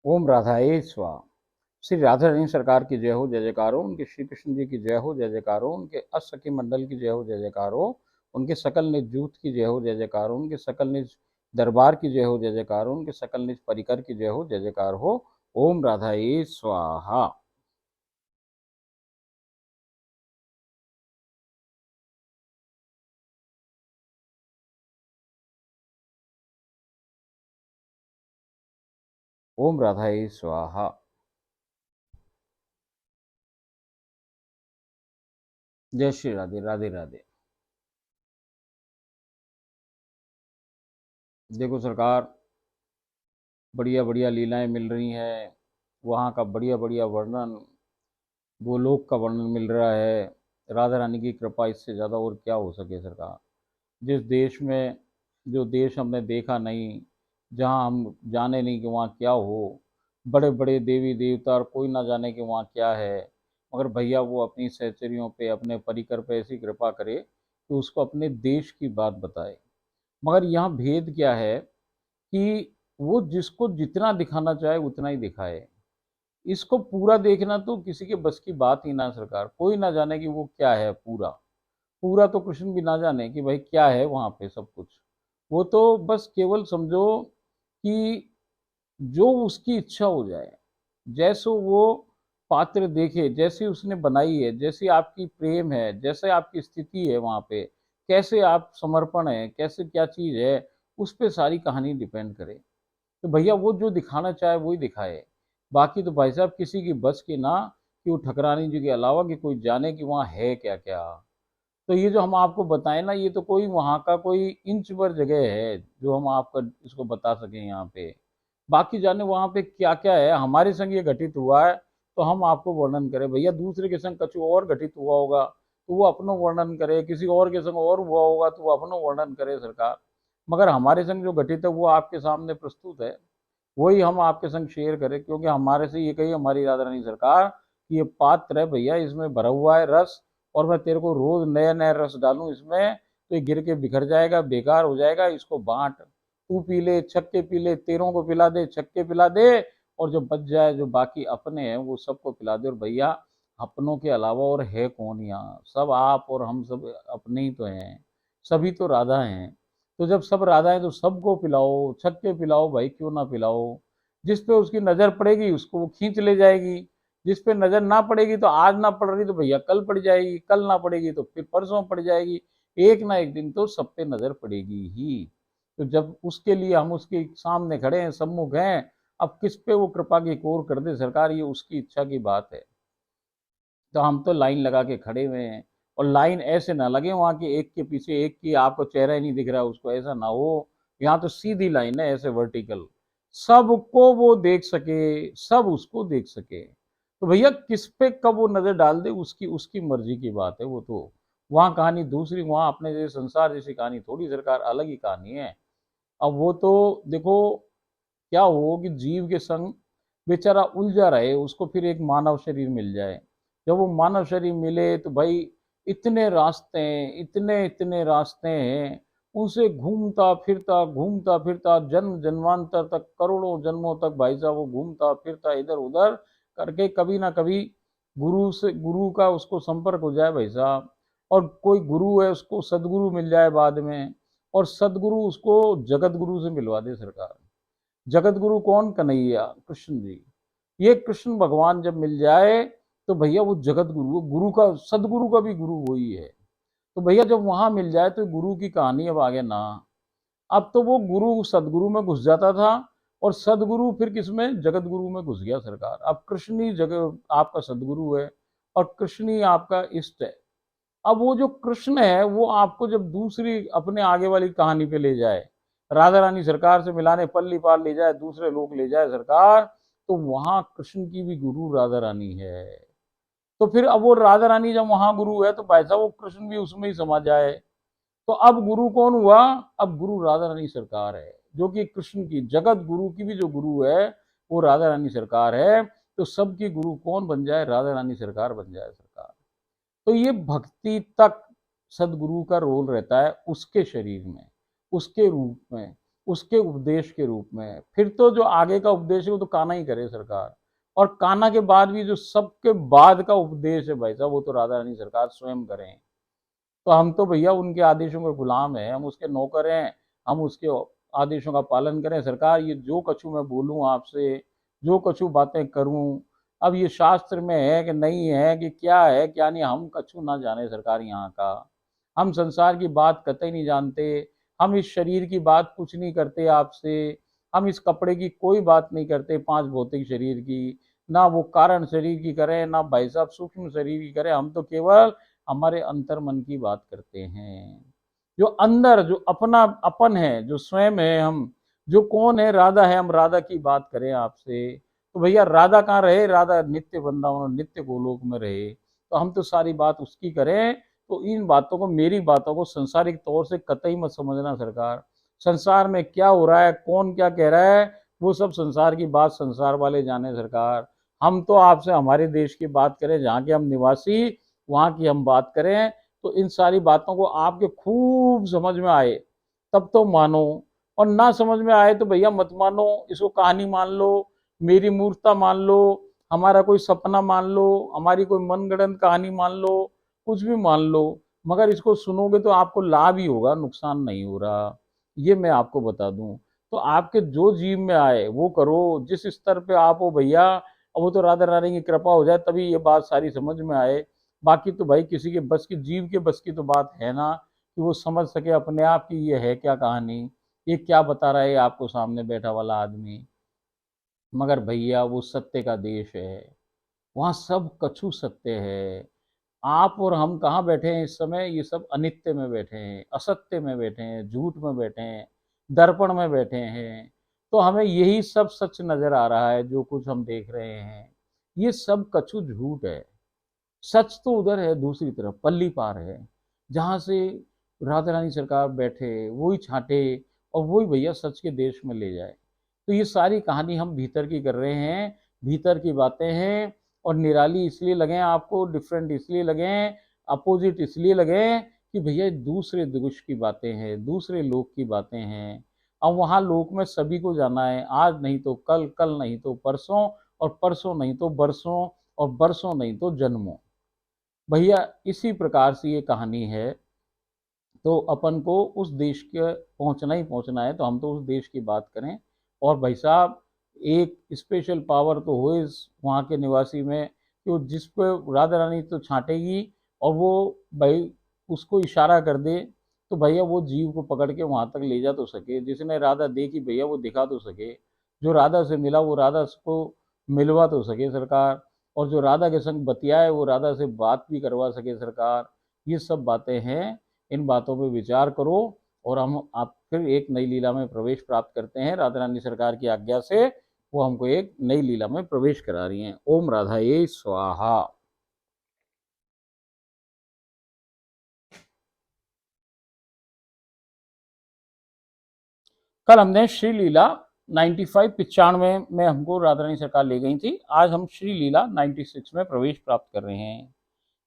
ओम राधाए स्वाहा। श्री राधा रानी सरकार की जय हो, जय जयकार हो। उनके श्री कृष्ण जी की जय हो, जय जयकार हो। उनके अष्टसखी मंडल की जय हो, जय जयकार हो। उनके सकल निज जूथ की जय हो, जय जयकार हो। उनके सकल निज दरबार की जय हो, जय जयकार हो। उनके सकल निज परिकर की जय हो, जय जयकार हो। ओम राधाए स्वाहा। ओम राधाए स्वाहा। जय श्री राधे, राधे राधे। देखो सरकार, बढ़िया बढ़िया लीलाएं मिल रही हैं। वहाँ का बढ़िया बढ़िया वर्णन, गोलोक का वर्णन मिल रहा है। राधा रानी की कृपा, इससे ज़्यादा और क्या हो सके सरकार। जिस देश में, जो देश हमने देखा नहीं, जहाँ हम जाने नहीं कि वहाँ क्या हो, बड़े बड़े देवी देवता और कोई ना जाने कि वहाँ क्या है, मगर भैया वो अपनी सहचरियों पे, अपने परिकर पे ऐसी कृपा करे कि उसको अपने देश की बात बताए। मगर यहाँ भेद क्या है कि वो जिसको जितना दिखाना चाहे उतना ही दिखाए। इसको पूरा देखना तो किसी के बस की बात ही ना सरकार। कोई ना जाने कि वो क्या है पूरा। पूरा तो कृष्ण भी ना जाने कि भाई क्या है वहाँ पे सब कुछ। वो तो बस केवल समझो कि जो उसकी इच्छा हो जाए, जैसो वो पात्र देखे, जैसी उसने बनाई है, जैसी आपकी प्रेम है, जैसे आपकी स्थिति है वहाँ पे, कैसे आप समर्पण है, कैसे क्या चीज़ है, उस पे सारी कहानी डिपेंड करे। तो भैया वो जो दिखाना चाहे वही दिखाए। बाकी तो भाई साहब किसी की बस की ना कि वो ठकरानी जी के अलावा कि कोई जाने कि वहाँ है क्या क्या। तो ये जो हम आपको बताएं ना, ये तो कोई वहाँ का कोई इंच भर जगह है जो हम आपका इसको बता सकें यहाँ पे। बाकी जाने वहाँ पे क्या क्या है, हमारे संग ये घटित हुआ है तो हम आपको वर्णन करें। भैया दूसरे के संग कछु और घटित हुआ होगा तो वो अपनो वर्णन करे, किसी और के संग और हुआ होगा तो वो अपनो वर्णन करे सरकार। मगर हमारे संग जो घटित है वो आपके सामने प्रस्तुत है, वही हम आपके संग शेयर करें। क्योंकि हमारे से ये कही हमारी राधा रानी सरकार कि ये पात्र है भैया, इसमें भरा हुआ है रस, और मैं तेरे को रोज नया नया रस डालूं इसमें तो ये गिर के बिखर जाएगा, बेकार हो जाएगा। इसको बांट, तू पी ले, छक्के पी ले, तेरों को पिला दे, छक्के पिला दे, और जो बच जाए, जो बाकी अपने हैं वो सबको पिला दे। और भैया अपनों के अलावा और है कौन यहाँ, सब आप और हम सब अपने ही तो हैं, सभी तो राधा हैं। तो जब सब राधा है तो सबको पिलाओ, छक्के पिलाओ भाई, क्यों ना पिलाओ। जिस पे उसकी नजर पड़ेगी उसको वो खींच ले जाएगी। जिस पे नजर ना पड़ेगी तो आज ना पड़ रही तो भैया कल पड़ जाएगी, कल ना पड़ेगी तो फिर परसों पड़ जाएगी। एक ना एक दिन तो सब पे नजर पड़ेगी ही। तो जब उसके लिए हम उसके सामने खड़े हैं, सम्मुख हैं, अब किस पे वो कृपा की कोर कर दे सरकार, ये उसकी इच्छा की बात है। तो हम तो लाइन लगा के खड़े हुए हैं। और लाइन ऐसे ना लगे वहां की एक के पीछे एक की, आपको चेहरा ही नहीं दिख रहा उसको, ऐसा ना हो। यहाँ तो सीधी लाइन है, ऐसे वर्टिकल, सबको वो देख सके, सब उसको देख सके। तो भैया किस पे कब वो नजर डाल दे उसकी उसकी मर्जी की बात है। वो तो वहाँ कहानी दूसरी, वहाँ अपने जैसे संसार जैसी कहानी थोड़ी सरकार, अलग ही कहानी है। अब वो तो देखो क्या हो कि जीव के संग बेचारा उलझा रहे, उसको फिर एक मानव शरीर मिल जाए। जब वो मानव शरीर मिले तो भाई इतने रास्ते हैं, इतने इतने रास्ते हैं, उनसे घूमता फिरता जन्म जन्मांतर तक, करोड़ों जन्मों तक भाई साहब वो घूमता फिरता इधर उधर करके कभी ना कभी गुरु से, गुरु का उसको संपर्क हो जाए भाई साहब। और कोई गुरु है उसको सदगुरु मिल जाए बाद में, और सदगुरु उसको जगत गुरु से मिलवा दे सरकार। जगत गुरु कौन? कन्हैया कृष्ण जी। ये कृष्ण भगवान जब मिल जाए तो भैया वो जगत गुरु, गुरु का, सदगुरु का भी गुरु वही है। तो भैया जब वहां मिल जाए तो गुरु की कहानी अब आगे ना। अब तो वो गुरु सदगुरु में घुस जाता था, और सदगुरु फिर किसमें? जगत गुरु में घुस गया सरकार। अब कृष्ण ही जगत आपका सदगुरु है, और कृष्ण ही आपका इष्ट है। अब वो जो कृष्ण है वो आपको जब दूसरी अपने आगे वाली कहानी पे ले जाए, राधा रानी सरकार से मिलाने पल्ली पार ले जाए, दूसरे लोग ले जाए सरकार, तो वहां कृष्ण की भी गुरु राधा रानी है। तो फिर अब वो राधा रानी जब वहां गुरु है तो भाई साहब वो कृष्ण भी उसमें ही समा जाए। तो अब गुरु कौन हुआ? अब गुरु राधा रानी सरकार है, जो कि कृष्ण की, जगत गुरु की भी जो गुरु है वो राधा रानी सरकार है। तो सबकी गुरु कौन बन जाए? राधा रानी सरकार बन जाए सरकार। तो ये भक्ति तक सदगुरु का रोल रहता है उसके शरीर में, उसके रूप में। उसके उपदेश के रूप में। फिर तो जो आगे का उपदेश है वो तो कान्हा ही करे सरकार, और कान्हा के बाद भी जो सबके बाद का उपदेश है भाई साहब, वो तो राधा रानी सरकार स्वयं करें। तो हम तो भैया उनके आदेशों के गुलाम हैं, हम उसके नौकर हैं, हम उसके आदेशों का पालन करें सरकार। ये जो कछु मैं बोलूं आपसे, जो कछु बातें करूं, अब ये शास्त्र में है कि नहीं है, कि क्या है क्या नहीं, हम कछु ना जाने सरकार यहाँ का। हम संसार की बात कतई नहीं जानते, हम इस शरीर की बात कुछ नहीं करते आपसे, हम इस कपड़े की कोई बात नहीं करते, पांच भौतिक शरीर की, ना वो कारण शरीर की करें, ना भाई साहब सूक्ष्म शरीर की करें। हम तो केवल हमारे अंतर मन की बात करते हैं, जो अंदर जो अपना अपन है, जो स्वयं है, हम जो कौन है, राधा है, हम राधा की बात करें आपसे। तो भैया राधा कहाँ रहे, राधा नित्य वृंदावन नित्य गोलोक में रहे, तो हम तो सारी बात उसकी करें। तो इन बातों को, मेरी बातों को संसारिक तौर से कतई मत समझना सरकार। संसार में क्या हो रहा है, कौन क्या कह रहा है, वो सब संसार की बात संसार वाले जाने सरकार। हम तो आपसे हमारे देश की बात करें, जहाँ के हम निवासी, वहाँ की हम बात करें। तो इन सारी बातों को आपके खूब समझ में आए तब तो मानो, और ना समझ में आए तो भैया मत मानो, इसको कहानी मान लो, मेरी मूर्खता मान लो, हमारा कोई सपना मान लो, हमारी कोई मनगढ़ंत कहानी मान लो, कुछ भी मान लो, मगर इसको सुनोगे तो आपको लाभ ही होगा, नुकसान नहीं हो रहा, ये मैं आपको बता दूं। तो आपके जो जीव में आए वो करो, जिस स्तर पे आप हो भैया, अब वो तो राधा रानी की कृपा हो जाए तभी ये बात सारी समझ में आए। बाकी तो भाई किसी के बस की, जीव के बस की तो बात है ना, कि वो समझ सके अपने आप की ये है क्या कहानी, ये क्या बता रहा है आपको सामने बैठा वाला आदमी। मगर भैया वो सत्य का देश है, वहाँ सब कछु सत्य है। आप और हम कहाँ बैठे हैं इस समय, ये सब अनित्य में बैठे हैं, असत्य में बैठे हैं, झूठ में बैठे हैं, दर्पण में बैठे हैं। तो हमें यही सब सच नजर आ रहा है, जो कुछ हम देख रहे हैं ये सब कछु झूठ है। सच तो उधर है, दूसरी तरफ पल्ली पार है, जहां से राधा रानी सरकार बैठे, वही छांटे, और वही भैया सच के देश में ले जाए। तो ये सारी कहानी हम भीतर की कर रहे हैं, भीतर की बातें हैं, और निराली इसलिए लगे आपको, डिफरेंट इसलिए लगे, अपोजिट इसलिए लगे, कि भैया दूसरे देश की बातें हैं, दूसरे लोक की बातें हैं। अब वहाँ लोक में सभी को जाना है, आज नहीं तो कल, कल नहीं तो परसों, और परसों नहीं तो बरसों, और बरसों नहीं तो जन्मों। भैया इसी प्रकार से ये कहानी है। तो अपन को उस देश के पहुंचना ही पहुंचना है, तो हम तो उस देश की बात करें। और भाई साहब एक स्पेशल पावर तो हो इस वहाँ के निवासी में, कि वो जिस पे राधा रानी तो छांटेगी, और वो भाई उसको इशारा कर दे, तो भैया वो जीव को पकड़ के वहां तक ले जा तो सके, जिसने राधा देखी भैया वो दिखा तो सके, जो राधा से मिला वो राधा को मिलवा तो सके सरकार, और जो राधा के संग बतियाए वो राधा से बात भी करवा सके सरकार। ये सब बातें हैं, इन बातों पे विचार करो। और हम आप फिर एक नई लीला में प्रवेश प्राप्त करते हैं, राधा रानी सरकार की आज्ञा से वो हमको एक नई लीला में प्रवेश करा रही हैं। ओम राधा ये स्वाहा। कल हमने श्री लीला 95 95 में हमको राधा रानी सरकार ले गई थी, आज हम श्री लीला 96 में प्रवेश प्राप्त कर रहे हैं।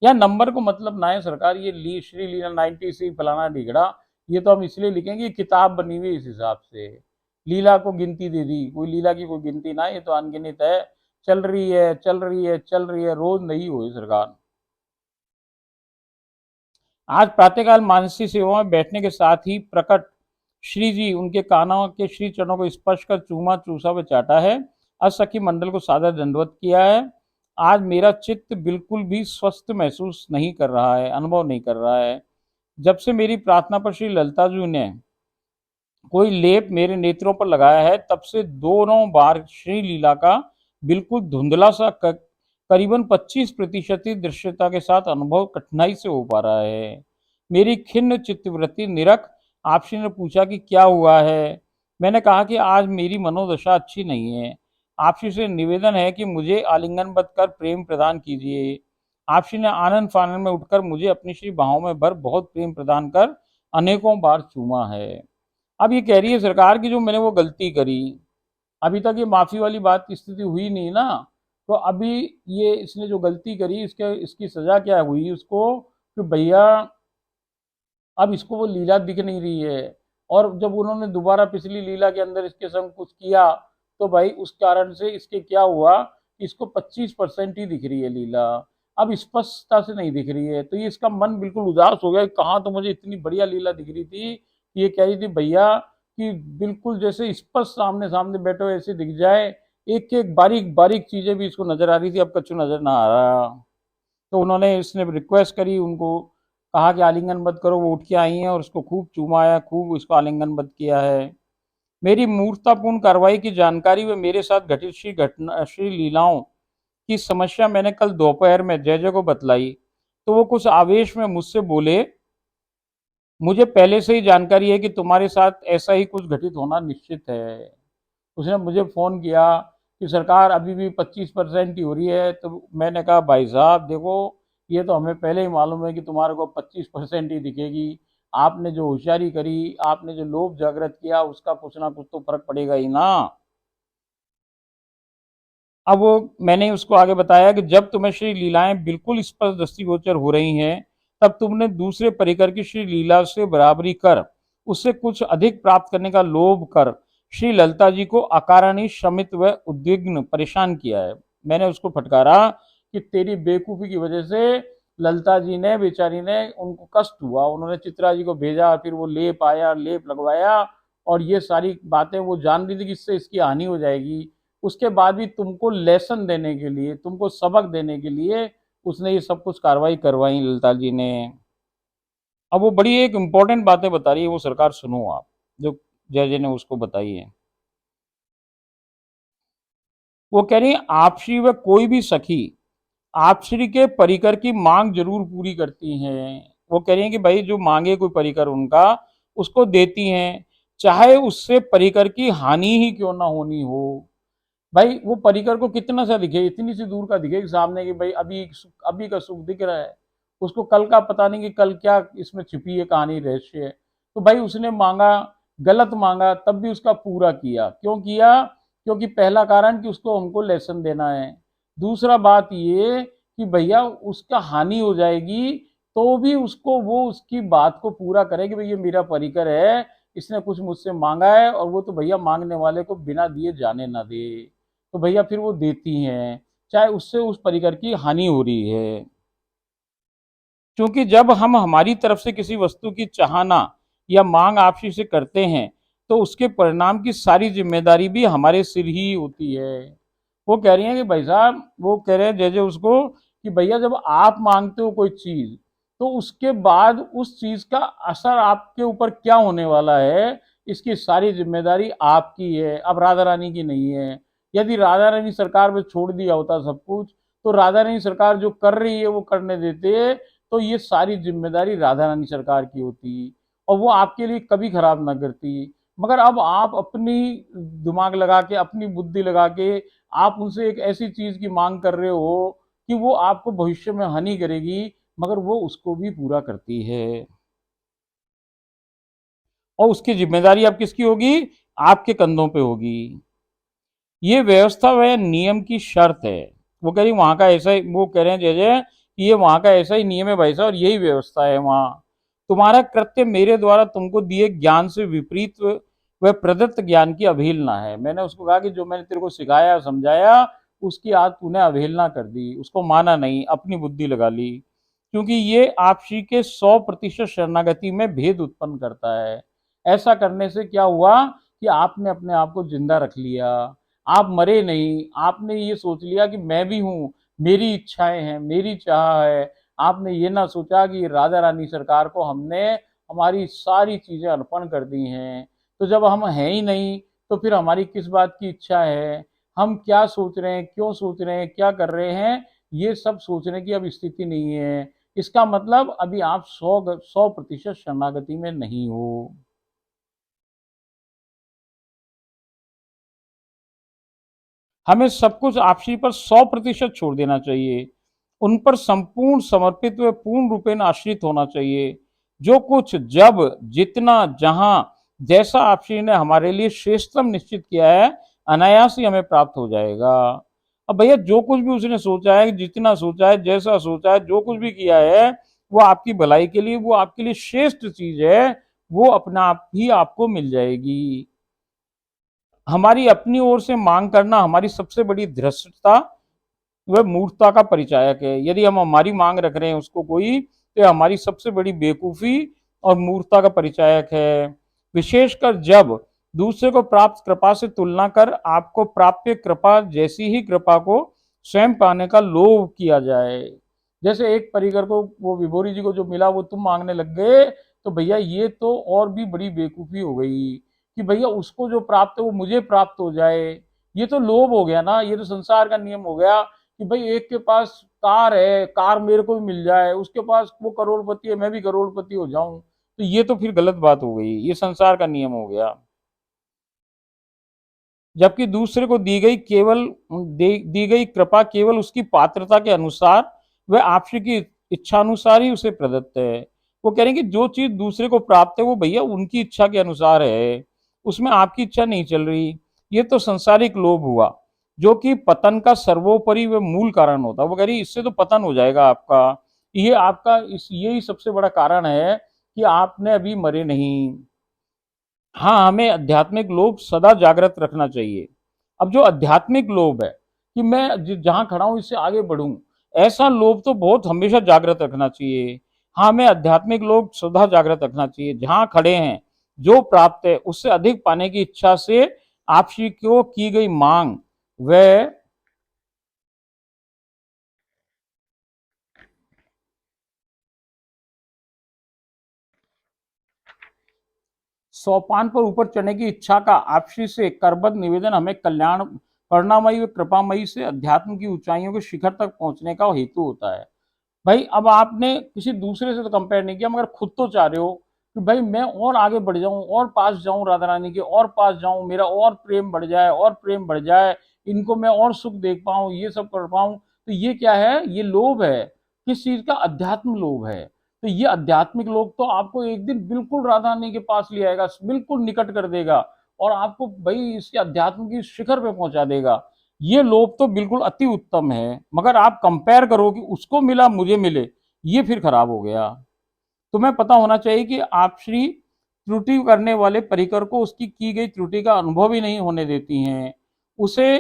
यह नंबर को मतलब ना है सरकार, ये श्री लीला 96 फलाना ढिगड़ा, ये तो हम इसलिए लिखेंगे कि किताब बनी हुई इस हिसाब से, लीला को गिनती दे दी, कोई लीला की कोई गिनती ना, ये तो अनगिनत है, चल रही है चल रही है चल रही है, रोज नहीं हुई सरकार। आज प्रातःकाल मानसी सेवा में बैठने के साथ ही प्रकट श्री जी उनके कानों के श्री चरणों को स्पर्श कर चूमा चूसा व चाटा है, असखी मंडल को सादर दंडवत किया है। आज मेरा चित्त बिल्कुल भी स्वस्थ महसूस नहीं कर रहा है, अनुभव नहीं कर रहा है। जब से मेरी प्रार्थना पर श्री ललिता जी ने कोई लेप मेरे नेत्रों पर लगाया है, तब से दोनों बार श्री लीला का बिल्कुल धुंधला सा करीबन 25% ही दृश्यता के साथ अनुभव कठिनाई से हो पा रहा है। मेरी खिन्न चित्तवृत्ति निरख आपसी ने पूछा कि क्या हुआ है। मैंने कहा कि आज मेरी मनोदशा अच्छी नहीं है। आपसी से निवेदन है कि मुझे आलिंगनबद्ध कर प्रेम प्रदान कीजिए। आपसी ने आनंद फानंद में उठकर मुझे अपनी श्री बाहों में भर बहुत प्रेम प्रदान कर अनेकों बार चूमा है। अब ये कह रही है सरकार की जो मैंने वो गलती करी, अभी तक ये माफी वाली बात की स्थिति हुई नहीं ना, तो अभी ये इसने जो गलती करी इसके इसकी सजा क्या हुई उसको, कि भैया अब इसको वो लीला दिख नहीं रही है, और जब उन्होंने दोबारा पिछली लीला के अंदर इसके संग कुछ किया तो भाई उस कारण से इसके क्या हुआ, इसको 25% ही दिख रही है लीला, अब स्पष्टता से नहीं दिख रही है। तो ये इसका मन बिल्कुल उदास हो गया, कहाँ तो मुझे इतनी बढ़िया लीला दिख रही थी, ये कह रही थी भैया कि बिल्कुल जैसे स्पष्ट सामने सामने बैठे हो ऐसे दिख जाए, एक एक बारीक बारीक चीजें भी इसको नजर आ रही थी, अब कछु नजर ना आ रहा। तो उन्होंने इसने रिक्वेस्ट करी, उनको कहा कि आलिंगन मत करो, वो उठ के आई हैं और उसको खूब चूमाया, खूब उसको आलिंगन मत किया है। मेरी मूर्खतापूर्ण कार्रवाई की जानकारी व मेरे साथ घटित श्री लीलाओं की समस्या मैंने कल दोपहर में जय जय को बतलाई, तो वो कुछ आवेश में मुझसे बोले, मुझे पहले से ही जानकारी है कि तुम्हारे साथ ऐसा ही कुछ घटित होना निश्चित है। उसने मुझे फ़ोन किया कि सरकार अभी भी 25% ही हो रही है। तो मैंने कहा भाई साहब देखो, ये तो हमें पहले ही मालूम है कि तुम्हारे को 25% ही दिखेगी, आपने जो होशियारी करी, आपने जो लोभ जागृत किया, उसका कुछ ना कुछ तो फर्क पड़ेगा ही ना। अब वो मैंने उसको आगे बताया कि जब तुम्हें श्री लीलाएं बिल्कुल स्पष्ट दृष्टिगोचर हो रही हैं, तब तुमने दूसरे परिकर की श्री लीला से बराबरी कर उससे कुछ अधिक प्राप्त करने का लोभ कर श्री ललिता जी को अकारण ही श्रमित व उद्विग्न परेशान किया है। मैंने उसको फटकारा कि तेरी बेवकूफ़ी की वजह से ललिता जी ने बेचारी ने उनको कष्ट हुआ, उन्होंने चित्रा जी को भेजा, फिर वो लेप आया, लेप लगवाया, और ये सारी बातें वो जान रही थी कि इससे इसकी हानि हो जाएगी। उसके बाद भी तुमको लेसन देने के लिए, तुमको सबक देने के लिए उसने ये सब कुछ कार्रवाई करवाई ललिता जी ने। अब वो बड़ी एक इम्पोर्टेंट बातें बता रही है, वो सरकार सुनो आप, जो जय जय ने उसको बताई है। वो कह रही है आप श्री व कोई भी सखी आप श्री के परिकर की मांग जरूर पूरी करती हैं। वो कह रही है कि भाई जो मांगे कोई परिकर उनका, उसको देती हैं, चाहे उससे परिकर की हानि ही क्यों ना होनी हो। भाई वो परिकर को कितना सा दिखे, इतनी सी दूर का दिखे सामने कि भाई अभी का सुख दिख रहा है, उसको कल का पता नहीं कि कल क्या इसमें छिपी है कहानी, रहस्य है। तो भाई उसने मांगा, गलत मांगा, तब भी उसका पूरा किया। क्यों किया? क्योंकि पहला कारण कि उसको हमको लेसन देना है, दूसरा बात ये कि भैया उसका हानि हो जाएगी तो भी उसको वो उसकी बात को पूरा करे कि भैया मेरा परिकर है, इसने कुछ मुझसे मांगा है और वो तो भैया मांगने वाले को बिना दिए जाने ना दे। तो भैया फिर वो देती हैं, चाहे उससे उस परिकर की हानि हो रही है। क्योंकि जब हम हमारी तरफ से किसी वस्तु की चाहना या मांग आपसी से करते हैं, तो उसके परिणाम की सारी जिम्मेदारी भी हमारे सिर ही होती है। वो कह रही हैं कि भाई साहब, वो कह रहे हैं जय जय उसको कि भैया जब आप मांगते हो कोई चीज, तो उसके बाद उस चीज का असर आपके ऊपर क्या होने वाला है, इसकी सारी जिम्मेदारी आपकी है, अब राधा रानी की नहीं है। यदि राधा रानी सरकार पे छोड़ दिया होता सब कुछ, तो राधा रानी सरकार जो कर रही है वो करने देते, तो ये सारी जिम्मेदारी राधा रानी सरकार की होती और वो आपके लिए कभी खराब ना करती। मगर अब आप अपनी दिमाग लगा के, अपनी बुद्धि लगा के आप उनसे एक ऐसी चीज की मांग कर रहे हो कि वो आपको भविष्य में हानि करेगी, मगर वो उसको भी पूरा करती है, और उसकी जिम्मेदारी अब किसकी होगी? आपके कंधों पे होगी। ये व्यवस्था व नियम की शर्त है। वो कह रही वहां का ऐसा ही, वो कह रहे हैं जय जय कि ये वहां का ऐसा ही नियम है भाई साहब, और यही व्यवस्था है वहां। तुम्हारा कृत्य मेरे द्वारा तुमको दिए ज्ञान से विपरीत व प्रदत्त ज्ञान की अवहेलना है। मैंने उसको कहा कि जो मैंने तेरे को सिखाया समझाया, उसकी आज तूने अवहेलना कर दी, उसको माना नहीं, अपनी बुद्धि लगा ली। क्योंकि ये आपसी के 100% शरणागति में भेद उत्पन्न करता है। ऐसा करने से क्या हुआ कि आपने अपने आप को जिंदा रख लिया, आप मरे नहीं, आपने ये सोच लिया कि मैं भी हूँ, मेरी इच्छाएं हैं, मेरी चाह है। आपने ये ना सोचा कि राधा रानी सरकार को हमने हमारी सारी चीजें अर्पण कर दी हैं, तो जब हम हैं ही नहीं तो फिर हमारी किस बात की इच्छा है, हम क्या सोच रहे हैं, क्यों सोच रहे हैं, क्या कर रहे हैं, ये सब सोचने की अब स्थिति नहीं है। इसका मतलब अभी आप 100% शरणागति में नहीं हो। हमें सब कुछ आपसी पर 100% छोड़ देना चाहिए, उन पर संपूर्ण समर्पित व पूर्ण रूपेण आश्रित होना चाहिए। जो कुछ जब जितना जहां जैसा आपसी ने हमारे लिए श्रेष्ठतम निश्चित किया है, अनायास ही हमें प्राप्त हो जाएगा। अब भैया जो कुछ भी उसने सोचा है, जितना सोचा है, जैसा सोचा है, जो कुछ भी किया है, वो आपकी भलाई के लिए, वो आपके लिए श्रेष्ठ चीज है, वो अपना आप ही आपको मिल जाएगी। हमारी अपनी ओर से मांग करना हमारी सबसे बड़ी धृष्टता वह मूर्खता का परिचायक है। यदि हम हमारी मांग रख रहे हैं उसको कोई, तो हमारी सबसे बड़ी बेवकूफी और मूर्खता का परिचायक है। विशेषकर जब दूसरे को प्राप्त कृपा से तुलना कर आपको प्राप्य कृपा जैसी ही कृपा को स्वयं पाने का लोभ किया जाए। जैसे एक परिकर को, वो विभोरी जी को जो मिला वो तुम मांगने लग गए, तो भैया ये तो और भी बड़ी बेवकूफी हो गई कि भैया उसको जो प्राप्त है वो मुझे प्राप्त हो जाए। ये तो लोभ हो गया ना, ये तो संसार का नियम हो गया कि भाई एक के पास कार है, कार मेरे को भी मिल जाए, उसके पास वो करोड़पति है, मैं भी करोड़पति हो जाऊं। तो ये तो फिर गलत बात हो गई, ये संसार का नियम हो गया। जबकि दूसरे को दी गई कृपा केवल उसकी पात्रता के अनुसार, वह आपसी की इच्छा अनुसार ही उसे प्रदत्त है। वो कह रहे हैं कि जो चीज दूसरे को प्राप्त है वो भैया उनकी इच्छा के अनुसार है, उसमें आपकी इच्छा नहीं चल रही। ये तो संसारिक लोभ हुआ, जो कि पतन का सर्वोपरि व मूल कारण होता है। वो कह रही इससे तो पतन हो जाएगा आपका। ये आपका यही सबसे बड़ा कारण है कि आपने अभी मरे नहीं। हाँ, हमें आध्यात्मिक लोभ सदा जागृत रखना चाहिए। अब जो आध्यात्मिक लोभ है कि मैं जहां खड़ा हूं इससे आगे बढ़ूं, ऐसा लोभ तो बहुत हमेशा जागृत रखना चाहिए। हाँ, हमें आध्यात्मिक लोभ सदा जागृत रखना चाहिए। जहां खड़े हैं, जो प्राप्त है उससे अधिक पाने की इच्छा से आपसी को की गई मांग, वह सोपान पर ऊपर चढ़ने की इच्छा का आपसी से करबद्ध निवेदन हमें कल्याण, करुणामयी व कृपामयी से अध्यात्म की ऊंचाइयों के शिखर तक पहुंचने का हेतु होता है। भाई अब आपने किसी दूसरे से तो कंपेयर नहीं किया, मगर खुद तो चाह रहे हो कि भाई मैं और आगे बढ़ जाऊं, और पास जाऊं राधा रानी के, और पास जाऊं, मेरा और प्रेम बढ़ जाए, और प्रेम बढ़ जाए, इनको मैं और सुख देख पाऊं, ये सब कर पाऊं। तो ये क्या है? ये लोभ है। किस चीज का? अध्यात्म लोभ है। तो ये आध्यात्मिक लोभ तो आपको एक दिन बिल्कुल राधा रानी के पास ले आएगा, बिल्कुल निकट कर देगा, और आपको भाई इसके अध्यात्म की शिखर पे पहुंचा देगा। ये लोभ तो बिल्कुल अति उत्तम है, मगर आप कंपेयर करो कि उसको मिला मुझे मिले, ये फिर खराब हो गया। तुम्हें पता होना चाहिए कि आप श्री त्रुटि करने वाले परिकर को उसकी की गई त्रुटि का अनुभव ही नहीं होने देती हैं। उसे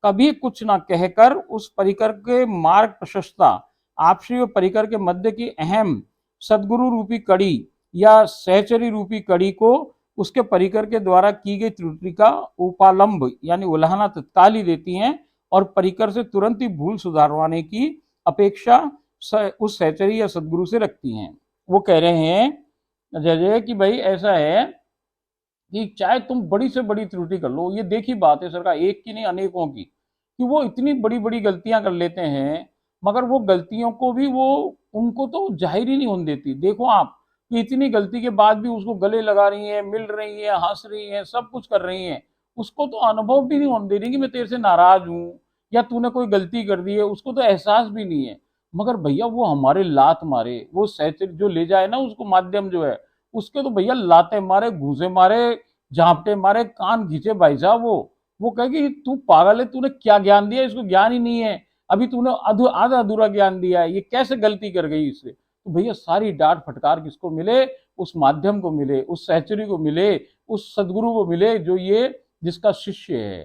कभी कुछ ना कहकर उस परिकर के मार्ग प्रशस्ता आपसी व परिकर के मध्य की अहम सदगुरु रूपी कड़ी या सहचरी रूपी कड़ी को उसके परिकर के द्वारा की गई त्रुटि का उपालंब यानी उल्हाना तत्काल ही देती हैं, और परिकर से तुरंत ही भूल सुधारवाने की अपेक्षा उस सहचरी या सदगुरु से रखती हैं। वो कह रहे हैं जय कि भाई ऐसा है कि चाहे तुम बड़ी से बड़ी त्रुटि कर लो, ये देखी बात है सरकार, एक की नहीं अनेकों की, कि वो इतनी बड़ी बड़ी गलतियां कर लेते हैं, मगर वो गलतियों को भी वो उनको तो जाहिर ही नहीं होने देती। देखो आप कि इतनी गलती के बाद भी उसको गले लगा रही है, मिल रही है, हंस रही है, सब कुछ कर रही है। उसको तो अनुभव भी नहीं होने दे रही कि मैं तेरे से नाराज हूँ या तूने कोई गलती कर दी है, उसको तो एहसास भी नहीं है। मगर भैया वो हमारे लात मारे, वो सहचर जो ले जाए ना उसको, माध्यम जो है उसके, तो भैया लाते मारे, घूसे मारे, झापटे मारे, कान खींचे भाई साहब। वो कहे कि तू पागल है, तूने क्या ज्ञान दिया, इसको ज्ञान ही नहीं है, अभी तूने आधा अधूरा ज्ञान दिया है, ये कैसे गलती कर गई इससे। तो भैया सारी डांट फटकार किसको मिले? उस माध्यम को मिले, उस सहचरी को मिले, उस सदगुरु को मिले जो ये जिसका शिष्य है।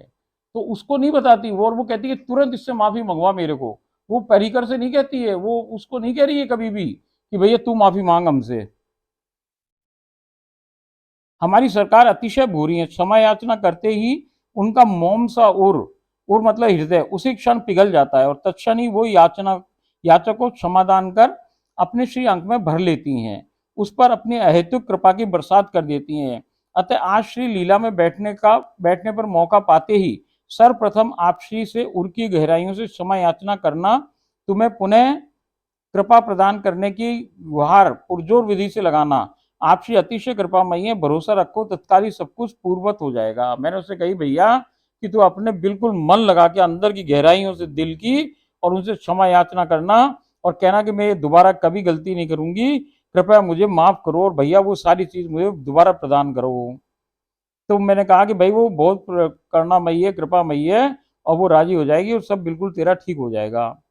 तो उसको नहीं बताती वो, और वो कहती है तुरंत इससे माफी मंगवा मेरे को। वो परिकर से नहीं कहती है, वो उसको नहीं कह रही है कभी भी कि भैया तू माफी मांग हमसे। हमारी सरकार अतिशय भूरी है, क्षमा याचना करते ही उनका मोम सा और मतलब हृदय उसी क्षण पिघल जाता है, और तत्क्षण ही वो याचक को क्षमादान कर अपने श्री अंक में भर लेती हैं, उस पर अपनी अहेतुक कृपा की बरसात कर देती हैं। अतः आज श्री लीला में बैठने पर मौका पाते ही सर्वप्रथम आप श्री से उर की गहराइयों से क्षमा याचना करना, तुम्हें पुनः कृपा प्रदान करने की गुहार पुरजोर विधि से लगाना। आपसी अतिशय कृपामयी है, भरोसा रखो तत्काल ही सब कुछ पूर्ववत हो जाएगा। मैंने उससे कही भैया कि तू अपने बिल्कुल मन लगा के अंदर की गहराइयों से दिल की और उनसे क्षमा याचना करना, और कहना कि मैं दोबारा कभी गलती नहीं करूंगी, कृपया मुझे माफ करो, और भैया वो सारी चीज मुझे दोबारा प्रदान करो। तो मैंने कहा कि भाई वो बहुत करुणामयी है, कृपामयी है, और वो राजी हो जाएगी और सब बिल्कुल तेरा ठीक हो जाएगा।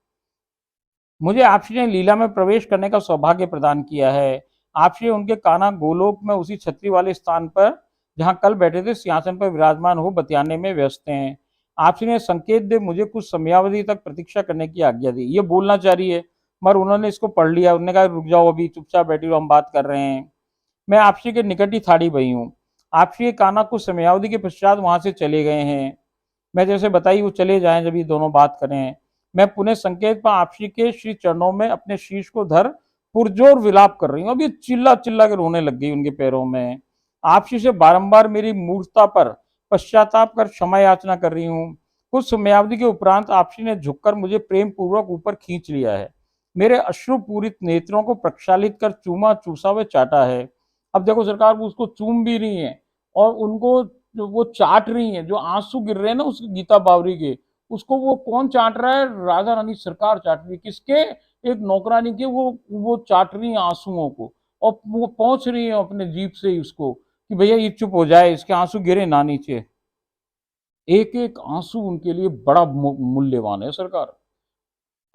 मुझे आपने लीला में प्रवेश करने का सौभाग्य प्रदान किया है। आपसी उनके कान्हा गोलोक में उसी छतरी वाले स्थान पर जहां कल बैठे थे सिंहासन पर विराजमान हो बतियाने में व्यस्त हैं। आपसी ने संकेत दे मुझे कुछ समयावधि तक प्रतीक्षा करने की आज्ञा दी। ये बोलना चाह रही है मगर उन्होंने इसको पढ़ लिया। उन्होंने कहा रुक जाओ, अभी चुपचाप बैठी रहो, हम बात कर रहे हैं। मैं आपसी के निकट ही थाड़ी बही हूँ। आपसी के कान्हा कुछ समयावधि के पश्चात वहां से चले गए हैं। मैं जैसे बताई वो चले जाएं जब ये दोनों बात करें। मैं पुनः संकेत पर आपसी के श्री चरणों में अपने शीश को धर पुरजोर विलाप कर रही हूँ। अब ये चिल्ला चिल्ला के रोने लग गई उनके पैरों में। आपसी से बारंबार मेरी मूर्खता पर पश्चाताप कर क्षमा याचना कर रही हूँ। कुछ समयावधि के उपरांत आपसी ने झुककर मुझे प्रेम पूर्वक ऊपर खींच लिया है। मेरे अश्रुपूरित नेत्रों को प्रक्षालित कर चूमा चूसा व चाटा है। अब देखो सरकार, वो उसको चूम भी रही है और उनको जो वो चाट रही है, जो आंसू गिर रहे हैं ना उसके गीता बावरी के, उसको वो कौन चाट रहा है? राधा रानी सरकार चाट रही है। किसके? एक नौकरानी के। वो चाट रही है आंसुओं को और वो पहुंच रही है अपने जीप से ही उसको कि भैया ये चुप हो जाए, इसके आंसू गिरे ना नीचे। एक एक आंसू उनके लिए बड़ा मूल्यवान है सरकार।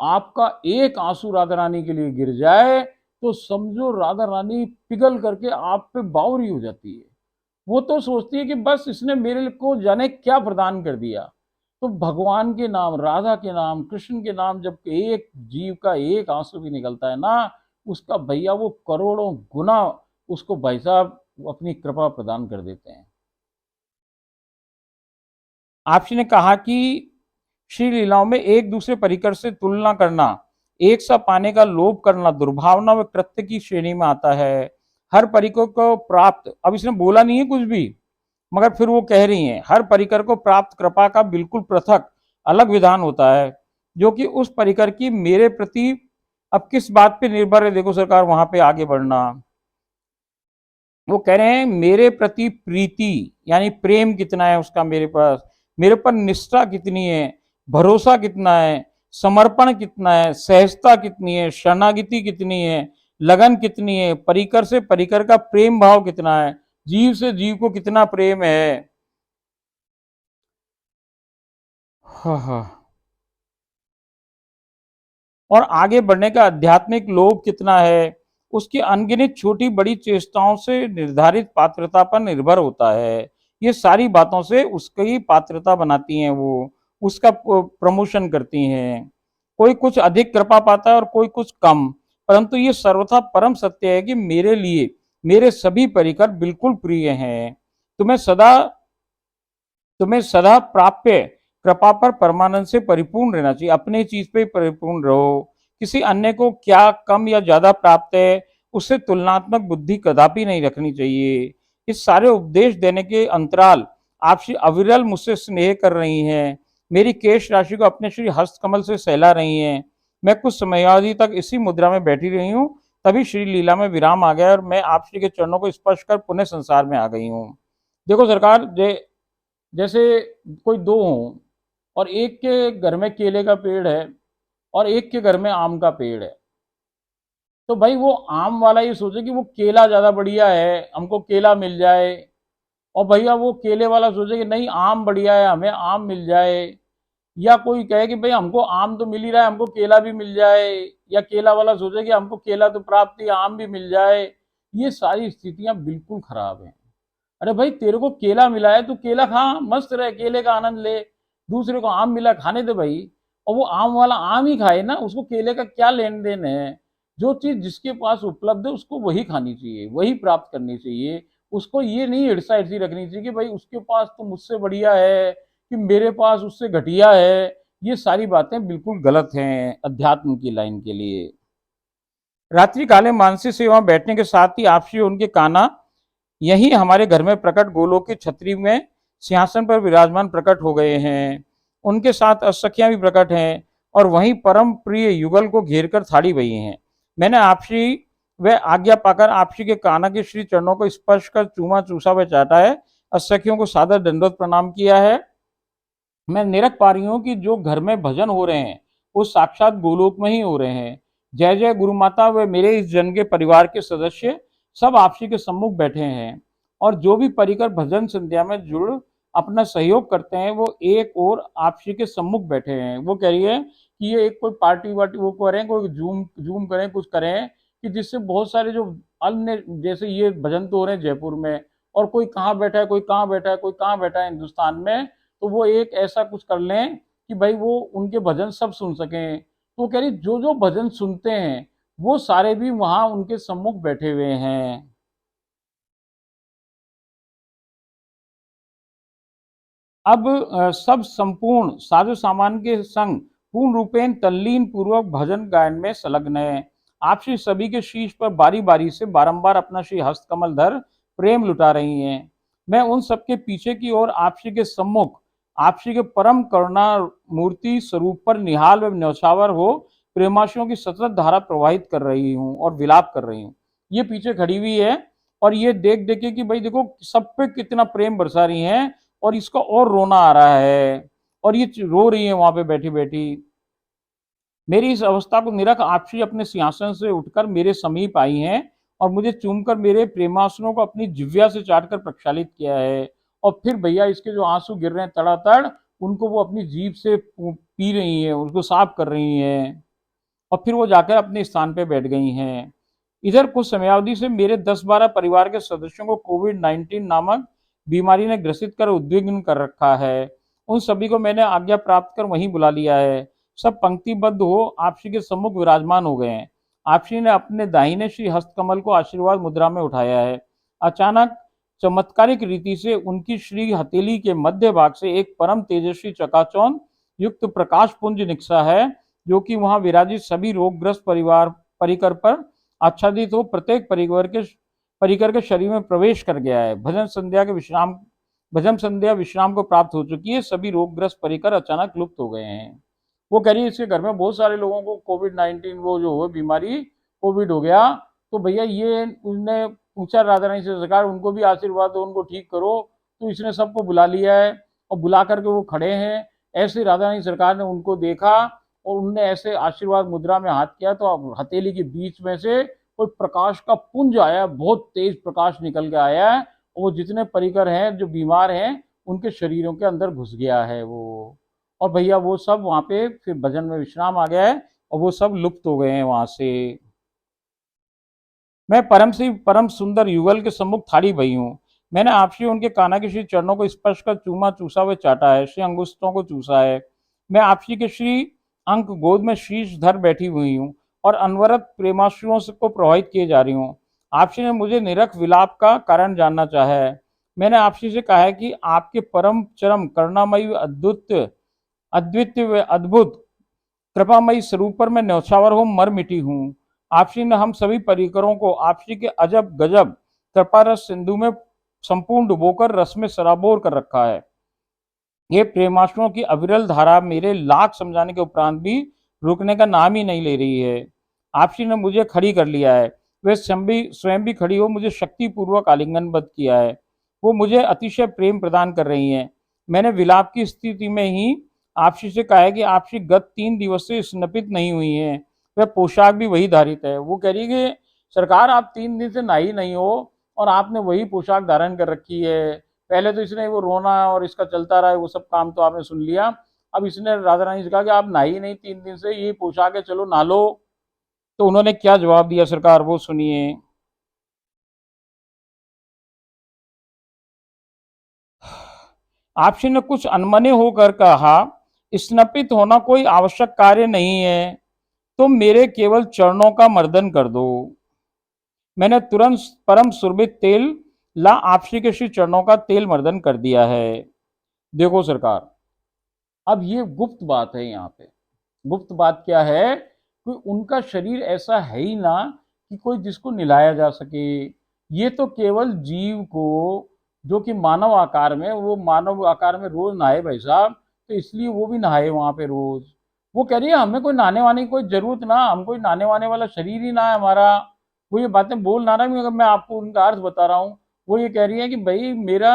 आपका एक आंसू राधा रानी के लिए गिर जाए तो समझो राधा रानी पिघल करके आप पे बावरी हो जाती है। वो तो सोचती है कि बस इसने मेरे को जाने क्या प्रदान कर दिया। तो भगवान के नाम, राधा के नाम, कृष्ण के नाम जब एक जीव का एक आंसू भी निकलता है ना, उसका भैया वो करोड़ों गुना उसको भाई साहब अपनी कृपा प्रदान कर देते हैं। आपसी ने कहा कि श्री लीलाओं में एक दूसरे परिकर से तुलना करना, एक सा पाने का लोभ करना दुर्भावना व कृत्य की श्रेणी में आता है। हर परिकर को प्राप्त, अब इसने बोला नहीं है कुछ भी मगर फिर वो कह रही हैं, हर परिकर को प्राप्त कृपा का बिल्कुल पृथक अलग विधान होता है जो कि उस परिकर की मेरे प्रति अब किस बात पे निर्भर है। देखो सरकार, वहां पे आगे बढ़ना, वो कह रहे हैं मेरे प्रति प्रीति यानी प्रेम कितना है उसका मेरे पास, मेरे पर निष्ठा कितनी है, भरोसा कितना है, समर्पण कितना है, सहजता कितनी है, शरणागति कितनी है, लगन कितनी है, परिकर से परिकर का प्रेम भाव कितना है, जीव से जीव को कितना प्रेम है। हाँ हाँ। और आगे बढ़ने का आध्यात्मिक लोभ कितना है, उसकी अनगिनत छोटी बड़ी चेष्टाओं से निर्धारित पात्रता पर निर्भर होता है। ये सारी बातों से उसकी पात्रता बनाती हैं, वो उसका प्रमोशन करती हैं। कोई कुछ अधिक कृपा पाता है और कोई कुछ कम, परंतु ये सर्वथा परम सत्य है कि मेरे लिए मेरे सभी परिकर बिल्कुल प्रिय हैं। तुम्हें सदा तुम्हें सदा प्राप्य कृपा पर परमानंद से परिपूर्ण रहना चाहिए। अपने चीज पे परिपूर्ण रहो। किसी अन्य को क्या कम या ज्यादा प्राप्त है उससे तुलनात्मक बुद्धि कदापि नहीं रखनी चाहिए। इस सारे उपदेश देने के अंतराल आपसे अविरल मुझसे स्नेह कर रही हैं, मेरी केश राशि को अपने श्री हस्त कमल से सहला रही हैं। मैं कुछ समयावधि तक इसी मुद्रा में बैठी रही हूँ, तभी श्री लीला में विराम आ गया और मैं आप श्री के चरणों को स्पर्श कर पुनः संसार में आ गई हूँ। देखो सरकार, जैसे कोई दो हों और एक के घर में केले का पेड़ है और एक के घर में आम का पेड़ है, तो भाई वो आम वाला ये सोचे कि वो केला ज्यादा बढ़िया है, हमको केला मिल जाए, और भैया वो केले वाला सोचे कि नहीं आम बढ़िया है, हमें आम मिल जाए। या कोई कहे कि भाई हमको आम तो मिल ही रहा है, हमको केला भी मिल जाए। या केला वाला सोचे कि हमको केला तो प्राप्त ही, आम भी मिल जाए। ये सारी स्थितियां बिल्कुल खराब हैं। अरे भाई तेरे को केला मिला है, तू केला खा, मस्त रहे, केले का आनंद ले। दूसरे को आम मिला, खाने दे भाई। और वो आम वाला आम ही खाए ना, उसको केले का क्या लेन देन है। जो चीज जिसके पास उपलब्ध है उसको वही खानी चाहिए, वही प्राप्त करनी चाहिए। उसको ये नहीं ईर्षा ऐसी रखनी चाहिए कि भाई उसके पास तो मुझसे बढ़िया है कि मेरे पास उससे घटिया है। ये सारी बातें बिल्कुल गलत हैं अध्यात्म की लाइन के लिए। रात्रि काले मानसी से वहां बैठने के साथ ही आपसी उनके काना यही हमारे घर में प्रकट गोलोक की छतरी में सिंहासन पर विराजमान प्रकट हो गए हैं। उनके साथ असखियां भी प्रकट हैं और वहीं परम प्रिय युगल को घेर कर थाड़ी बही हैं। मैंने आपसी व आज्ञा पाकर आपसी के काना के श्री चरणों को स्पर्श कर चूमा चूसा व चाटा है, असखियों को सादर दंडवत प्रणाम किया है। मैं निरख पा रही हूँ कि जो घर में भजन हो रहे हैं वो साक्षात गोलोक में ही हो रहे हैं। जय जय गुरु माता व मेरे इस जन के परिवार के सदस्य सब आपसी के सम्मुख बैठे हैं और जो भी परिकर भजन संध्या में जुड़ अपना सहयोग करते हैं वो एक और आपसी के सम्मुख बैठे हैं। वो कह रही है कि ये एक कोई पार्टी वार्टी वो करें, कोई जूम जूम करें, कुछ करें कि जिससे बहुत सारे जो अन्य जैसे ये भजन तो हो रहे हैं जयपुर में, और कोई कहाँ बैठा है, कोई कहाँ बैठा है, कोई कहाँ बैठा है हिंदुस्तान में, तो वो एक ऐसा कुछ कर लें कि भाई वो उनके भजन सब सुन सकें। तो वो कह रही जो जो भजन सुनते हैं वो सारे भी वहां उनके सम्मुख बैठे हुए हैं। अब सब संपूर्ण साजो सामान के संग पूर्ण रूपेण तल्लीन पूर्वक भजन गायन में संलग्न है। आप श्री सभी के शीश पर बारी बारी से बारंबार अपना श्री हस्त कमल धर प्रेम लुटा रही हैं। मैं उन सबके पीछे की ओर आप श्री के सम्मुख आप श्री के परम करुणा मूर्ति स्वरूप पर निहाल व न्यौछावर हो प्रेमाशियों की सतत धारा प्रवाहित कर रही हूँ और विलाप कर रही हूँ। ये पीछे खड़ी हुई है और ये देख देखे कि भाई देखो सब पे कितना प्रेम बरसा रही हैं, और इसका और रोना आ रहा है, और ये रो रही है वहां पे बैठी बैठी। मेरी इस अवस्था को निरख आपसी अपने सिंहासन से उठकर मेरे समीप आई हैं और मुझे चूमकर मेरे प्रेमासनों को अपनी जिह्वा से चाटकर प्रक्षालित किया है। और फिर भैया इसके जो आंसू गिर रहे हैं तड़ातड़, उनको वो अपनी जीभ से पी रही हैं, उनको साफ कर रही हैं, और फिर वो जाकर अपने स्थान पे बैठ गई हैं। इधर कुछ समयावधि से मेरे 10-12 परिवार के सदस्यों को कोविड-19 नामक बीमारी ने ग्रसित कर उद्विग्न कर रखा है। उन सभी को मैंने आज्ञा प्राप्त कर वहीं बुला लिया है। सब पंक्तिबद्ध हो आपसी के सम्मुख विराजमान हो गए हैं। आपसी ने अपने दाहिने श्री हस्तकमल को आशीर्वाद मुद्रा में उठाया है। अचानक चमत्कारिक रीति से उनकी श्री हथेली के मध्य भाग से एक परम तेजस्वी चकाचौंध युक्त प्रकाश पुंज निकसा है, जो कि वहां विराजित सभी रोगग्रस्त परिवार परिकर पर आच्छादित हो प्रत्येक परिकर के शरीर में प्रवेश कर गया है। भजन संध्या विश्राम को प्राप्त हो चुकी है। सभी रोगग्रस्त परिकर अचानक लुप्त हो गए हैं। वो कह रही है इसके घर में बहुत सारे लोगों को कोविड-19 वो जो हो बीमारी कोविड हो गया, तो भैया ये उसने पूछा राधा रानी से, सरकार उनको भी आशीर्वाद दो, उनको ठीक करो। तो इसने सबको बुला लिया है और बुला करके वो खड़े हैं। ऐसे राधा रानी सरकार ने उनको देखा और उनने ऐसे आशीर्वाद मुद्रा में हाथ किया, तो हथेली के बीच में से कोई प्रकाश का पुंज आया, बहुत तेज प्रकाश निकल के आया है, और वो जितने परिकर हैं जो बीमार हैं उनके शरीरों के अंदर घुस गया है वो। और भैया वो सब वहां पे फिर भजन में विश्राम आ गया है और वो सब लुप्त हो गए हैं वहां से। मैं परम से परम सुंदर युगल के सम्मुख थाड़ी भई हूँ। मैंने आपसे उनके काना के श्री चरणों को स्पर्श कर चूमा चूसा व चाटा है, श्री अंगुष्ठों को चूसा है। मैं आपसी के श्री अंक गोद में शीश धर बैठी हुई हूँ और अनवरत प्रेमाश्रुओं को प्रवाहित किए जा रही हूँ। आपसी ने मुझे निरख विलाप का कारण जानना चाहा है। मैंने आपसी से कहा है कि आपके परम चरम करुणामयी अद्वितीय व अद्भुत कृपामयी स्वरूप पर मैं न्यौछावर हो मर मिटी हूँ। आपसी ने हम सभी परिकरों को आपसी के अजब गजब कृपा रस सिंधु में संपूर्ण डुबोकर रस में सराबोर कर रखा है। ये प्रेमाश्रुओं की अविरल धारा मेरे लाख समझाने के उपरांत भी रुकने का नाम ही नहीं ले रही है। आपसी ने मुझे खड़ी कर लिया है। वे स्वयं भी खड़ी हो मुझे शक्ति पूर्वक आलिंगनबद्ध किया है। वो मुझे अतिशय प्रेम प्रदान कर रही हैं। मैंने विलाप की स्थिति में ही आपसी से कहा है कि आपसी गत 3 दिवस से स्नपित नहीं हुई हैं। वह पोशाक भी वही धारित है। वो कह रही है कि सरकार आप 3 दिन से नहाई नहीं हो और आपने वही पोशाक धारण कर रखी है। पहले तो इसने वो रोना और इसका चलता रहा है, वो सब काम तो आपने सुन लिया। अब इसने राधा रानी से कहा कि आप नहाई नहीं 3 दिन से, ये पोशाक है, चलो नहा लो। तो उन्होंने क्या जवाब दिया सरकार वो सुनिए। आपसी ने कुछ अनमने होकर कहा, स्नपित होना कोई आवश्यक कार्य नहीं है, तुम मेरे केवल चरणों का मर्दन कर दो। मैंने तुरंत परम सुरभित तेल ला आपसी के श्री चरणों का तेल मर्दन कर दिया है। देखो सरकार, अब ये गुप्त बात है यहाँ पे। गुप्त बात क्या है कि उनका शरीर ऐसा है ही ना कि कोई जिसको निलाया जा सके। ये तो केवल जीव को जो कि मानव आकार में, वो मानव आकार में रोज नहाए भाई साहब, तो इसलिए वो भी नहाए वहां पे रोज। वो कह रही है हमें कोई नहाने वाने की कोई जरूरत ना, हम कोई नहाने वाने वाला शरीर ही ना है हमारा। वो ये बातें बोल ना रहा है, मैं आपको उनका अर्थ बता रहा हूँ। वो ये कह रही है कि भाई मेरा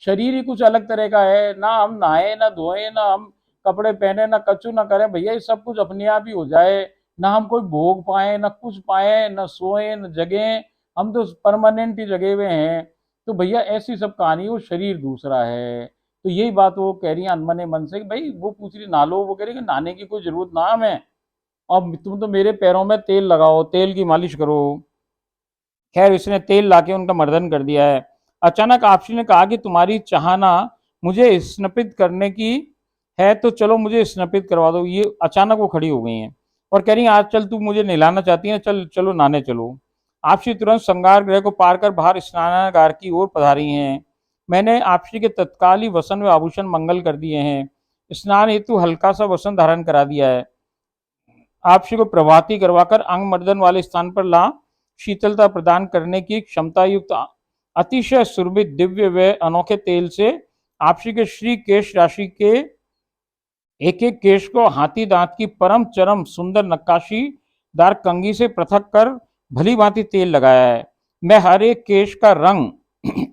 शरीर ही कुछ अलग तरह का है, ना हम नहाए ना धोए ना हम कपड़े पहने ना कछु ना करें, भैया ये सब कुछ अपने आप ही हो जाए। ना हम कोई भोग पाए ना कुछ पाए, ना सोए ना जगे, हम तो परमानेंट ही जगे हुए हैं। तो भैया ऐसी सब कहानी, वो शरीर दूसरा है। तो यही बात वो कह रही है अनमने मन से कि भाई वो पूछ रही नहा लो, वो कह रही कि नहाने की कोई जरूरत ना हमें। अब तुम तो मेरे पैरों में तेल लगाओ, तेल की मालिश करो। खैर इसने तेल लाके उनका मर्दन कर दिया है। अचानक आपसी ने कहा कि तुम्हारी चाहना मुझे स्नपित करने की है तो चलो मुझे स्नपित करवा दो। ये अचानक वो खड़ी हो गई हैं और कह रही हैं आज चल तू मुझे नहलाना चाहती है, चल चलो नहाने चलो। आपसी तुरंत संगार गृह को पार कर बाहर स्नानागार की ओर पधारी हैं। मैंने आपसी के तत्काल ही वसन व आभूषण मंगल कर दिए हैं। स्नान हेतु हल्का सा वसन धारण करा दिया है। आपसी को प्रभाती करवाकर अंग मर्दन वाले स्थान पर ला शीतलता प्रदान करने की क्षमता युक्त अतिशय सुरभित दिव्य व अनोखे तेल से आपसी के श्री केश राशि के एक एक केश को हाथी दांत की परम चरम सुंदर नक्काशीदार कंघी से पृथक कर भली भांति तेल लगाया है। मैं हर एक केश का रंग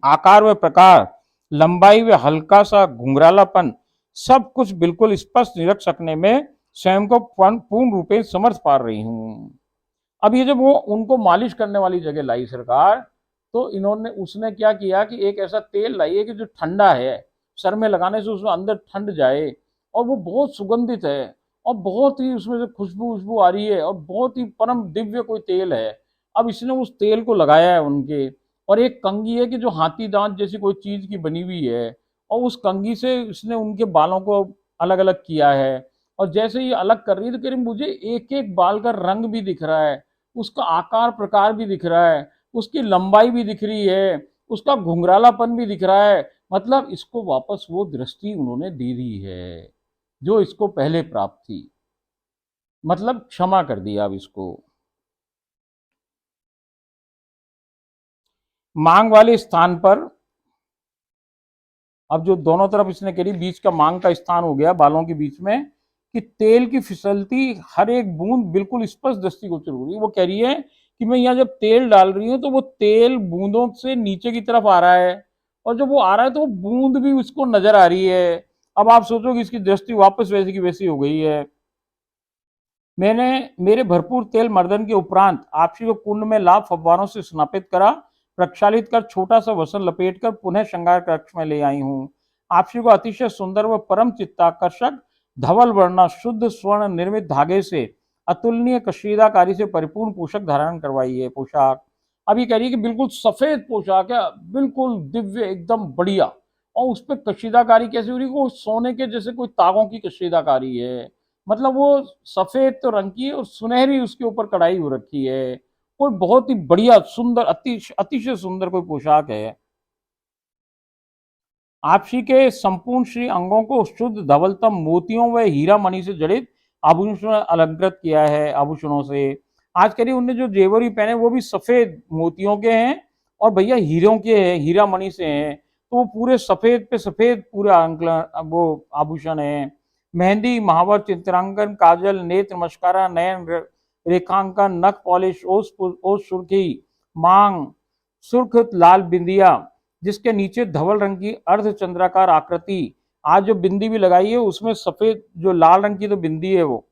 आकार व प्रकार लंबाई व हल्का सा घुंघरालापन सब कुछ बिल्कुल स्पष्ट निरख सकने में स्वयं को पूर्ण रूपे समर्थ पा रही हूँ। अब ये जब वो उनको मालिश करने वाली जगह लाई सरकार, तो इन्होंने उसने क्या किया कि एक ऐसा तेल लाई है कि जो ठंडा है, सर में लगाने से उसमें अंदर ठंड जाए और वो बहुत सुगंधित है और बहुत ही उसमें से खुशबू खुशबू आ रही है और बहुत ही परम दिव्य कोई तेल है। अब इसने उस तेल को लगाया है उनके, और एक कंघी है कि जो हाथी दांत जैसी कोई चीज की बनी हुई है, और उस कंघी से इसने उनके बालों को अलग अलग किया है। और जैसे ही अलग कर रही है तो कह रही मुझे एक एक बाल का रंग भी दिख रहा है, उसका आकार प्रकार भी दिख रहा है, उसकी लंबाई भी दिख रही है, उसका घुंघरालापन भी दिख रहा है। मतलब इसको वापस वो दृष्टि उन्होंने दे दी है जो इसको पहले प्राप्त थी। मतलब क्षमा कर दिया अब इसको। मांग वाले स्थान पर अब जो दोनों तरफ इसने करी, बीच का मांग का स्थान हो गया बालों के बीच में, कि तेल की फिसलती हर एक बूंद बिल्कुल स्पष्ट दृष्टिगोचर हो रही है। वो कह रही है कि मैं यहाँ जब तेल डाल रही हूँ तो वो तेल बूंदों से नीचे की तरफ आ रहा है, और जब वो आ रहा है तो वो बूंद भी उसको नजर आ रही है। अब आप सोचो कि इसकी दृष्टि वापस वैसी की वैसी हो गई है। मैंने मेरे भरपूर तेल मर्दन के उपरांत आपसी को कुंड में लाभ फव्वारों से स्नापित करा, प्रक्षालित कर छोटा सा वसन लपेट कर पुनः श्रृंगार कक्ष में ले आई हूँ। आपसी को अतिशय सुंदर व परम चित्ताकर्षक धवल वर्णा शुद्ध स्वर्ण निर्मित धागे से अतुलनीय कशीदाकारी से परिपूर्ण पोशाक धारण करवाई है। पोशाक अब ये कह रही है कि बिल्कुल सफेद पोशाक है, बिल्कुल दिव्य एकदम बढ़िया, और उस पर कशीदाकारी कैसी हो रही है, वो सोने के जैसे कोई तागों की कशीदाकारी है। मतलब वो सफेद तो रंग की है और सुनहरी उसके ऊपर कढ़ाई हो रखी है। कोई बहुत ही बढ़िया सुंदर अतिशय सुंदर कोई पोशाक है। आपसी के संपूर्ण श्री अंगों को शुद्ध धवलतम मोतियों व हीरा मणि से जड़ित आभूषण अलंकृत किया है। आभूषणों से आज करिए उनने जो जेवरी पहने वो भी सफेद मोतियों के हैं और भैया हीरों के हैं, हीरा मणि से हैं, तो वो पूरे सफेद पे सफेद पूरा वो आभूषण है। मेहंदी, महावर, चित्रांकन, काजल, नेत्र मस्कारा, नयन रेखांकन, नख पॉलिश, ओस सुर्खी, मांग, सुर्ख लाल बिंदिया जिसके नीचे धवल रंग की अर्धचंद्राकार आकृति, आज जो बिंदी भी लगाई है उसमें सफेद जो लाल रंग की तो बिंदी है वो,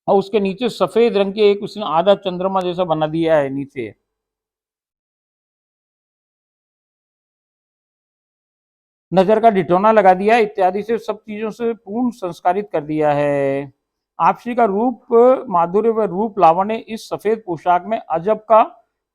और उसके नीचे सफेद रंग के एक उसने आधा चंद्रमा जैसा बना दिया है नीचे। नजर का डिटोना लगा दिया इत्यादि से सब चीजों से पूर्ण संस्कारित कर दिया है। आपसी का रूप माधुर्य व रूप लावण्य इस सफेद पोशाक में अजब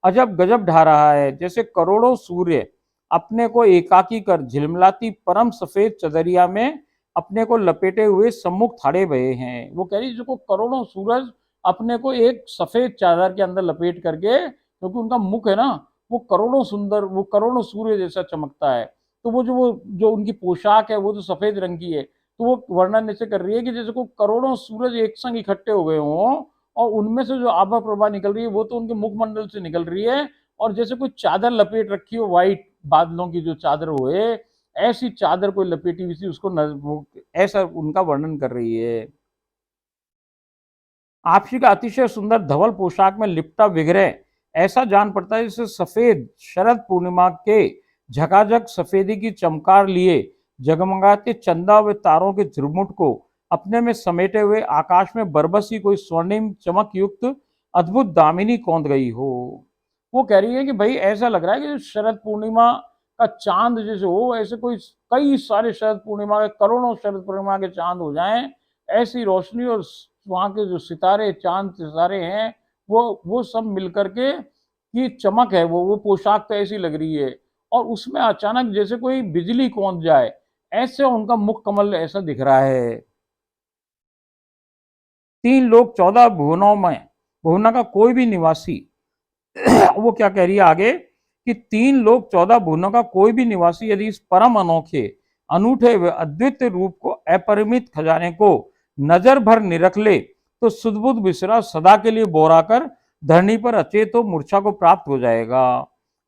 गजब ढा रहा है, जैसे करोड़ों सूर्य अपने को एकाकी कर झिलमिलाती परम सफेद चदरिया में अपने को लपेटे हुए सम्मुख थाड़े भये हैं। वो कह रही जो करोड़ों सूरज अपने को एक सफेद चादर के अंदर लपेट करके, क्योंकि उनका मुख है ना, वो करोड़ों सुंदर, वो करोड़ों सूर्य जैसा चमकता है। तो वो जो उनकी पोशाक है वो तो सफेद रंग की है, तो वो वर्णन ऐसे कर रही है कि जैसे को करोड़ों सूरज एक संग इकट्ठे हो गए हों, और उनमें से जो आभा प्रभा निकल रही है वो तो उनके मुखमंडल से निकल रही है, और जैसे कोई चादर लपेट रखी हो, व्हाइट बादलों की जो चादर हुए, ऐसी चादर कोई लपेटी हुई सी उसको ऐसा उनका वर्णन कर रही है। आपसी का अतिशय सुंदर धवल पोशाक में लिपटा विग्रह ऐसा जान पड़ता है जैसे सफेद शरद पूर्णिमा के झकाझक सफेदी की चमकार लिए जगमगाते चंदा व तारों के झुरमुट को अपने में समेटे हुए आकाश में बरबसी कोई स्वर्णिम चमक युक्त अद्भुत दामिनी कौंध गई हो। वो कह रही है कि भाई ऐसा लग रहा है कि शरद पूर्णिमा का चांद जैसे हो, ऐसे कोई कई सारे शरद पूर्णिमा के, करोड़ों शरद पूर्णिमा के चांद हो जाएं, ऐसी रोशनी और वहाँ के जो सितारे चांद सितारे हैं वो सब मिलकर के की चमक है, वो पोशाक तो ऐसी लग रही है। और उसमें अचानक जैसे कोई बिजली कौंध जाए, ऐसे उनका मुख कमल ऐसा दिख रहा है। 3 लोक 14 भुवनों में, भुवना का कोई भी निवासी वो क्या कह रही है आगे कि 3 लोक 14 भुवनों का कोई भी निवासी यदि इस परम अनोखे अनूठे व अद्वितीय रूप को अपरिमित खजाने को नजर भर निरख ले तो सुदबुद बिसरा सदा के लिए बोरा कर धरनी पर अचेत तो मूर्छा को प्राप्त हो जाएगा।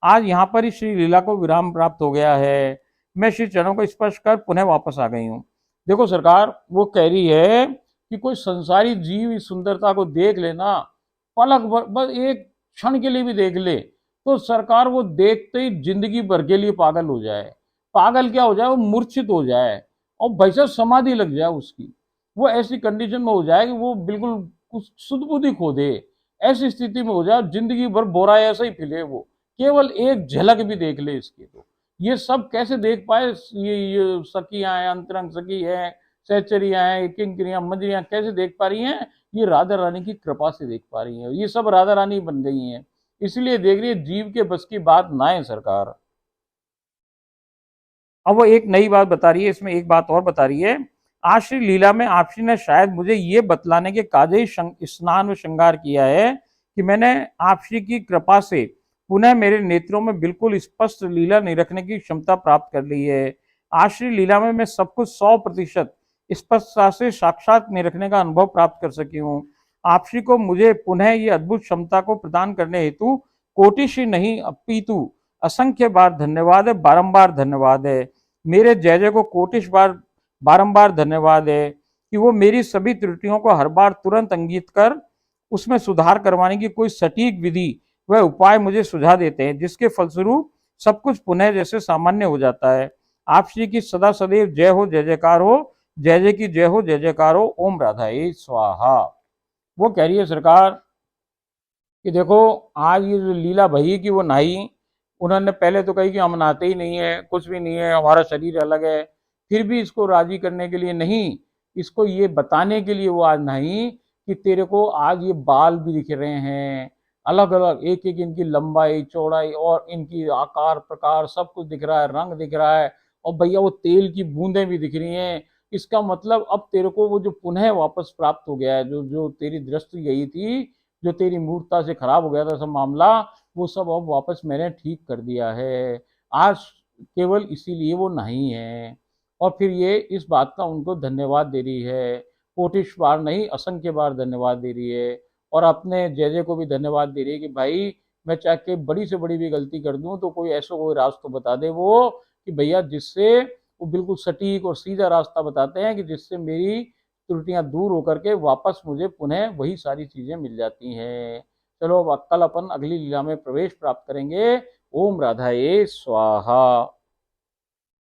आज यहाँ पर ही श्री लीला को विराम प्राप्त हो गया है। मैं श्री चरणों को स्पर्श कर पुनः वापस आ गई हूँ। देखो सरकार, वो कह रही है कि कोई संसारी जीव इस सुंदरता को देख लेना, पलक भर, बस एक क्षण के लिए भी देख ले, तो सरकार वो देखते ही जिंदगी भर के लिए पागल हो जाए। पागल क्या हो जाए, वो मूर्छित हो जाए और वैसे समाधि लग जाए उसकी। वो ऐसी कंडीशन में हो जाए कि वो बिल्कुल कुछ सुध बुध ही खो दे, ऐसी स्थिति में हो जाए, जिंदगी भर बोरा ऐसा ही फिले वो, केवल एक झलक भी देख ले इसकी। तो ये सब कैसे देख पाए, ये सखियां हैं, अंतरंग सखी है, सहचरियां हैं, किंकरियां मंजरियां कैसे देख पा रही हैं? ये राधा रानी की कृपा से देख पा रही हैं। ये सब राधा रानी बन गई हैं, इसलिए देख रही है, जीव के बस की बात ना है सरकार। अब वो एक नई बात बता रही है, इसमें एक बात और बता रही है। आज श्री लीला में आपसी ने शायद मुझे ये बतलाने के काजे ही स्नान व श्रृंगार किया है कि मैंने आपसी की कृपा से पुनः मेरे नेत्रों में बिल्कुल स्पष्ट लीला निरखने की क्षमता प्राप्त कर ली है। आज श्री लीला में मैं सब कुछ 100% स्पष्टता से साक्षात निरखने का अनुभव प्राप्त कर सकी हूँ। आपसी को मुझे पुनः ये अद्भुत क्षमता को प्रदान करने हेतु कोटिशी नहीं अपितु असंख्य बार धन्यवाद है, बारंबार धन्यवाद है। मेरे जय जय को कोटिश बार बारंबार धन्यवाद है कि वो मेरी सभी त्रुटियों को हर बार तुरंत अंकित कर उसमें सुधार करवाने की कोई सटीक विधि वह उपाय मुझे सुझा देते हैं, जिसके फलस्वरूप सब कुछ पुनः जैसे सामान्य हो जाता है। आप श्री की सदा सदैव जय हो, जय जयकार हो, जय जय की जय हो, जय जयकार हो। ओम राधाए स्वाहा। वो कह रही है सरकार कि देखो, आज ये जो लीला भई कि वो नहाई, उन्होंने पहले तो कही कि हम नहाते ही नहीं है, कुछ भी नहीं है, हमारा शरीर अलग है। फिर भी इसको राजी करने के लिए नहीं, इसको ये बताने के लिए वो आज नहाई कि तेरे को आज ये बाल भी दिख रहे हैं, अलग अलग, एक एक इनकी लंबाई चौड़ाई और इनकी आकार प्रकार सब कुछ दिख रहा है, रंग दिख रहा है, और भैया वो तेल की बूंदें भी दिख रही हैं। इसका मतलब अब तेरे को वो जो पुनः वापस प्राप्त हो गया है, जो जो तेरी दृष्टि गई थी, जो तेरी मूर्खता से खराब हो गया था सब मामला, वो सब अब वापस मैंने ठीक कर दिया है। आज केवल इसीलिए वो नहीं है। और फिर ये इस बात का उनको धन्यवाद दे रही है, कोटिश बार नहीं असंख्य बार धन्यवाद दे रही है। और अपने जय जय को भी धन्यवाद दे रही है कि भाई, मैं चाहे बड़ी से बड़ी भी गलती कर दूं तो कोई ऐसा कोई रास्ता बता दे वो, कि भैया जिससे वो बिल्कुल सटीक और सीधा रास्ता बताते हैं कि जिससे मेरी त्रुटियां दूर होकर के वापस मुझे पुनः वही सारी चीजें मिल जाती हैं। चलो अब कल अपन अगली लीला में प्रवेश प्राप्त करेंगे। ओम राधाए स्वाहा।